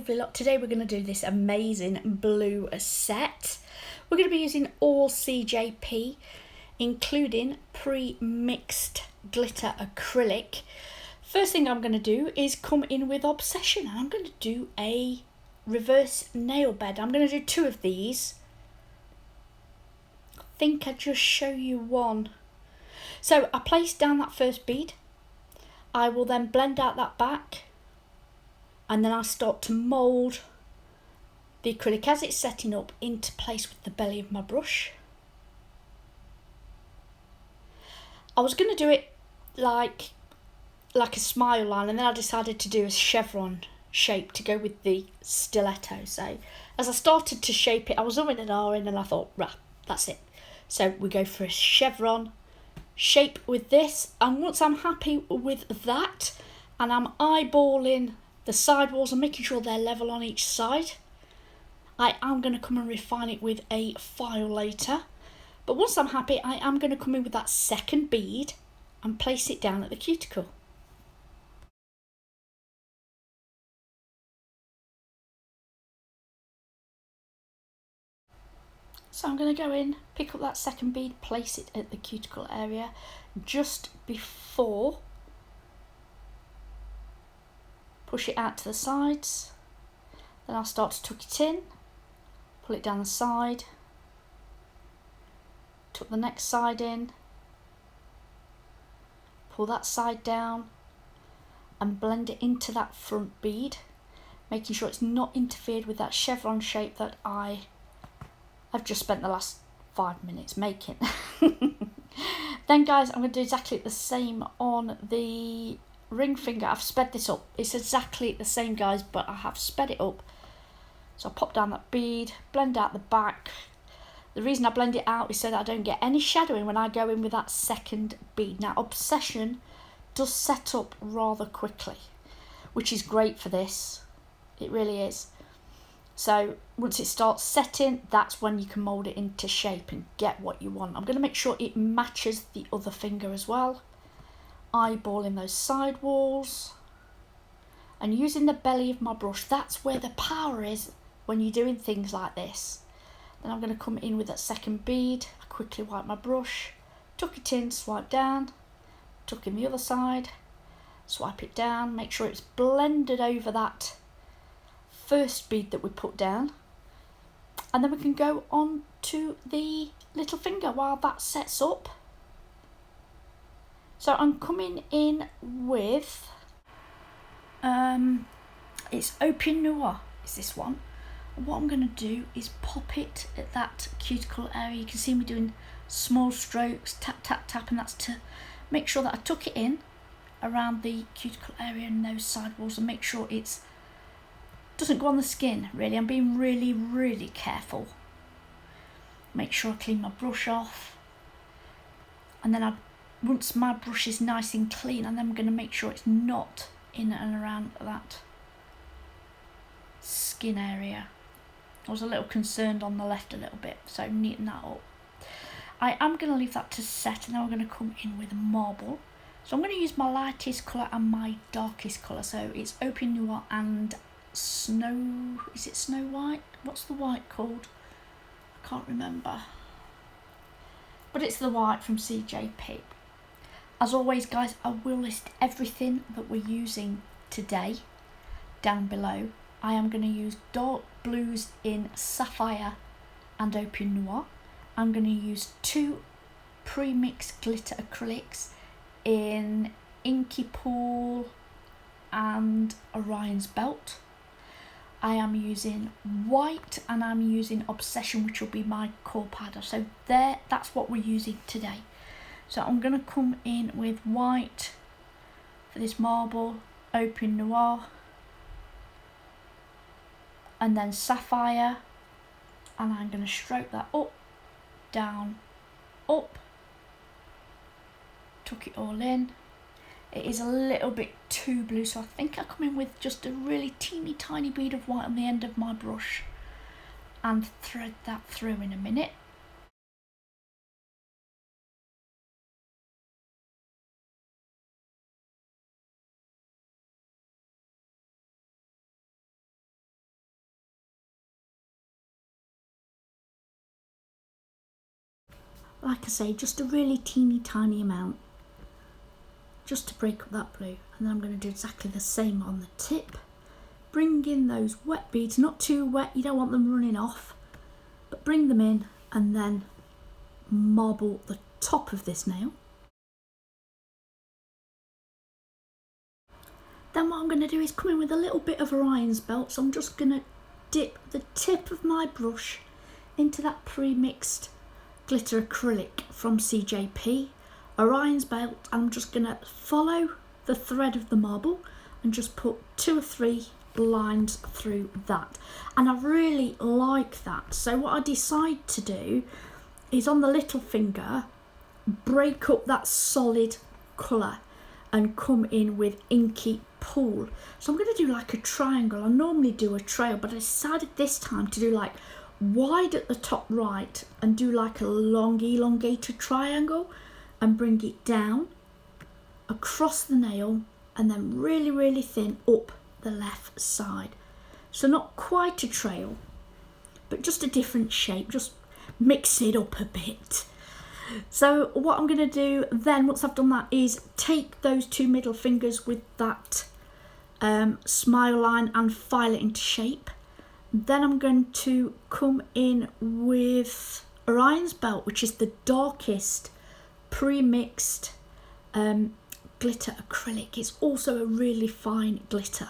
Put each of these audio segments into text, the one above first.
lovely lot. Today we're going to do this amazing blue set. We're going to be using all CJP, including pre-mixed glitter acrylic. First thing I'm going to do is come in with Obsession, and I'm going to do a reverse nail bed. I'm going to do two of these. I think I just show you one. So I place down that first bead. I will then blend out that back, and then I start to mould the acrylic as it's setting up into place with the belly of my brush. I was going to do it like a smile line, and then I decided to do a chevron shape to go with the stiletto. So as I started to shape it, I was umming and ahhing, and I thought, right, that's it. So we go for a chevron shape with this, and once I'm happy with that and I'm eyeballing the sidewalls and making sure they're level on each side, I am going to come and refine it with a file later. But once I'm happy, I am going to come in with that second bead and place it down at the cuticle. So I'm going to go in, pick up that second bead, place it at the cuticle area just before, push it out to the sides, then I'll start to tuck it in, pull it down the side, tuck the next side in, pull that side down and blend it into that front bead, making sure it's not interfered with that chevron shape that I've just spent the last 5 minutes making. Then guys, I'm going to do exactly the same on the ring finger. I've sped this up. It's exactly the same guys, but I have sped it up. So I pop down that bead, blend out the back. The reason I blend it out is so that I don't get any shadowing when I go in with that second bead. Now Obsession does set up rather quickly, which is great for this. It really is. So once it starts setting, that's when you can mould it into shape and get what you want. I'm going to make sure it matches the other finger as well. Eyeballing those side walls and using the belly of my brush. That's where the power is when you're doing things like this. Then I'm going to come in with that second bead. I quickly wipe my brush, tuck it in, swipe down, tuck in the other side, swipe it down, make sure it's blended over that first bead that we put down, and then we can go on to the little finger while that sets up. So I'm coming in with it's Opium Noir is this one, and what I'm going to do is pop it at that cuticle area. You can see me doing small strokes, tap tap tap, and that's to make sure that I tuck it in around the cuticle area and those side walls, and make sure it's doesn't go on the skin. Really, I'm being really careful. Make sure I clean my brush off, and then once my brush is nice and clean, and then I'm going to make sure it's not in and around that skin area. I was a little concerned on the left a little bit, so neaten that up. I am going to leave that to set, and then we're going to come in with marble. So I'm going to use my lightest colour and my darkest colour. So it's Opium Noir and Snow, is it Snow White? What's the white called? I can't remember. But it's the white from CJP. As always guys, I will list everything that we're using today down below. I am going to use dark blues in Sapphire and Opium Noir. I'm going to use two pre-mixed glitter acrylics in Inky Pool and Orions Belt. I am using white, and I'm using Obsession, which will be my core powder. So that's what we're using today. So I'm going to come in with white for this marble, Opium Noir, and then Sapphire, and I'm going to stroke that up, down, up, tuck it all in. It is a little bit too blue, so I think I come in with just a really teeny tiny bead of white on the end of my brush and thread that through in a minute. like I say, just a really teeny tiny amount, just to break up that blue. And then I'm going to do exactly the same on the tip. Bring in those wet beads, not too wet, you don't want them running off, but bring them in and then marble the top of this nail. Then what I'm going to do is come in with a little bit of Orions Belt, so I'm just going to dip the tip of my brush into that pre-mixed glitter acrylic from CJP, Orions Belt, and I'm just going to follow the thread of the marble and just put 2 or 3 lines through that. And I really like that. So what I decide to do is on the little finger, break up that solid colour and come in with Inky Pool. So I'm going to do like a triangle. I normally do a trail, but I decided this time to do like wide at the top right and do like a long elongated triangle and bring it down across the nail and then really thin up the left side. So not quite a trail, but just a different shape, just mix it up a bit. So what I'm going to do then, once I've done that, is take those 2 middle fingers with that smile line and file it into shape. Then I'm going to come in with Orions Belt, which is the darkest pre-mixed glitter acrylic. It's also a really fine glitter.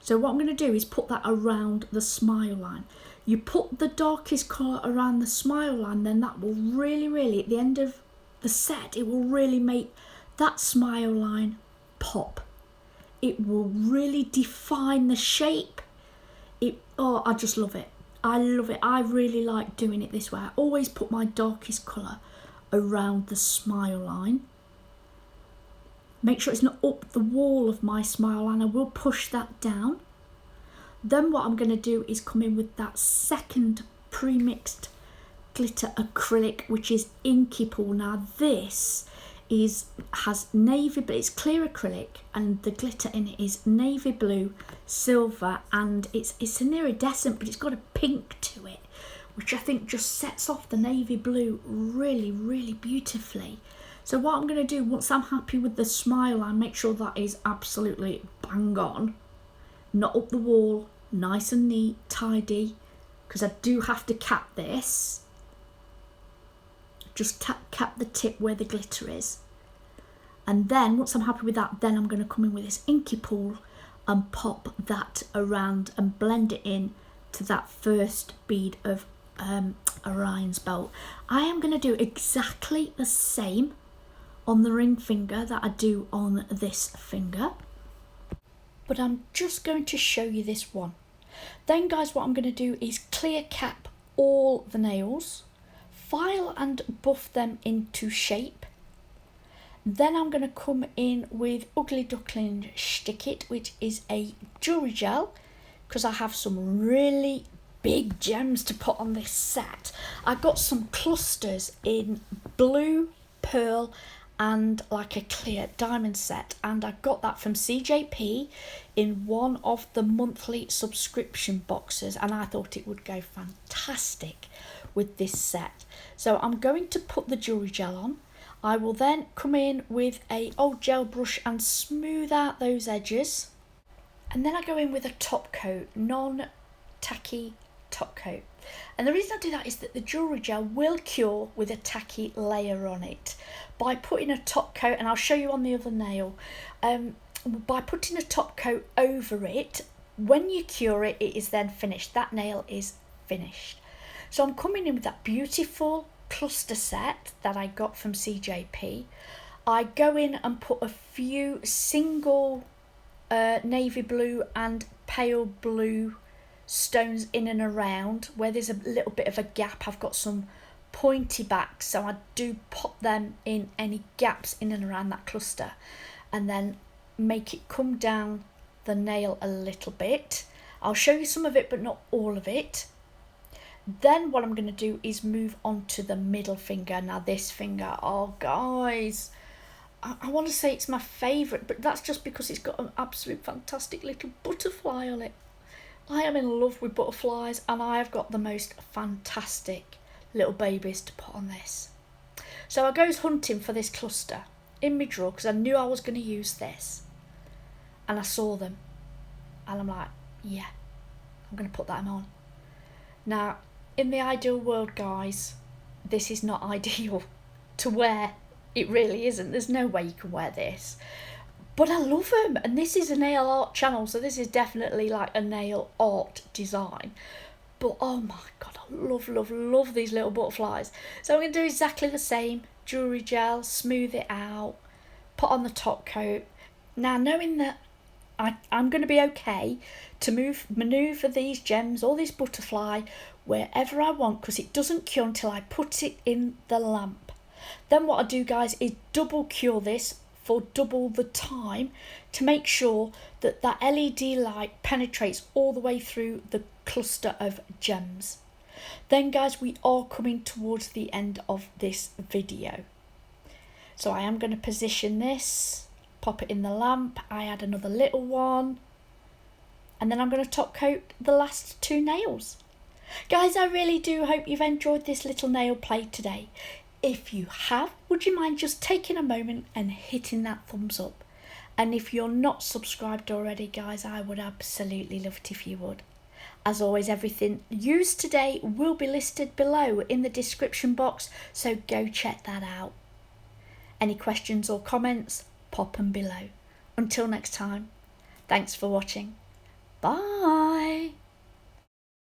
So what I'm going to do is put that around the smile line. You put the darkest colour around the smile line, then that will really, at the end of the set, it will really make that smile line pop. It will really define the shape. Oh, I just love it. I love it. I really like doing it this way. I always put my darkest colour around the smile line. Make sure it's not up the wall of my smile line. I will push that down. Then what I'm going to do is come in with that second pre-mixed glitter acrylic, which is Inky Pool. Now this has navy blue, it's clear acrylic, and the glitter in it is navy blue, silver, and it's an iridescent, but it's got a pink to it, which I think just sets off the navy blue really beautifully. So what I'm going to do, once I'm happy with the smile line, make sure that is absolutely bang on, not up the wall, nice and neat, tidy, because I do have to cap this. Just cap the tip where the glitter is. And then once I'm happy with that, then I'm going to come in with this Inky Pool and pop that around and blend it in to that first bead of Orions Belt. I am going to do exactly the same on the ring finger that I do on this finger, but I'm just going to show you this one. Then guys, what I'm going to do is clear cap all the nails, file and buff them into shape. Then I'm going to come in with Ugly Duckling Stick It, which is a jewellery gel, because I have some really big gems to put on this set. I got some clusters in blue, pearl and like a clear diamond set, and I got that from CJP in one of the monthly subscription boxes, and I thought it would go fantastic with this set. So I'm going to put the jewellery gel on. I will then come in with a old gel brush and smooth out those edges, and then I go in with a top coat, non-tacky top coat. And the reason I do that is that the jewellery gel will cure with a tacky layer on it. By putting a top coat, and I'll show you on the other nail, by putting a top coat over it, when you cure it, it is then finished. That nail is finished. So I'm coming in with that beautiful cluster set that I got from CJP. I go in and put a few single navy blue and pale blue stones in and around where there's a little bit of a gap. I've got some pointy backs, so I do pop them in any gaps in and around that cluster, and then make it come down the nail a little bit. I'll show you some of it but not all of it. Then what I'm going to do is move on to the middle finger. Now this finger, oh guys, I want to say it's my favourite, but that's just because it's got an absolute fantastic little butterfly on it. I am in love with butterflies, and I have got the most fantastic little babies to put on this. So I goes hunting for this cluster in my drawer because I knew I was going to use this. And I saw them. And I'm like, yeah, I'm going to put that on. Now, in the ideal world, guys, this is not ideal to wear. It really isn't. There's no way you can wear this. But I love them. And this is a nail art channel, so this is definitely like a nail art design. But oh my God, I love, love, love these little butterflies. So I'm going to do exactly the same. Jewellery gel, smooth it out, put on the top coat. Now, knowing that I'm going to be okay to manoeuvre these gems or this butterfly wherever I want, because it doesn't cure until I put it in the lamp. Then what I do, guys, is double cure this for double the time to make sure that that LED light penetrates all the way through the cluster of gems. Then, guys, we are coming towards the end of this video. So I am going to position this, pop it in the lamp, I add another little one, and then I'm going to top coat the last 2 nails. Guys, I really do hope you've enjoyed this little nail play today. If you have, would you mind just taking a moment and hitting that thumbs up? And if you're not subscribed already, guys, I would absolutely love it if you would. As always, everything used today will be listed below in the description box, so go check that out. Any questions or comments, pop them below. Until next time, thanks for watching. Bye.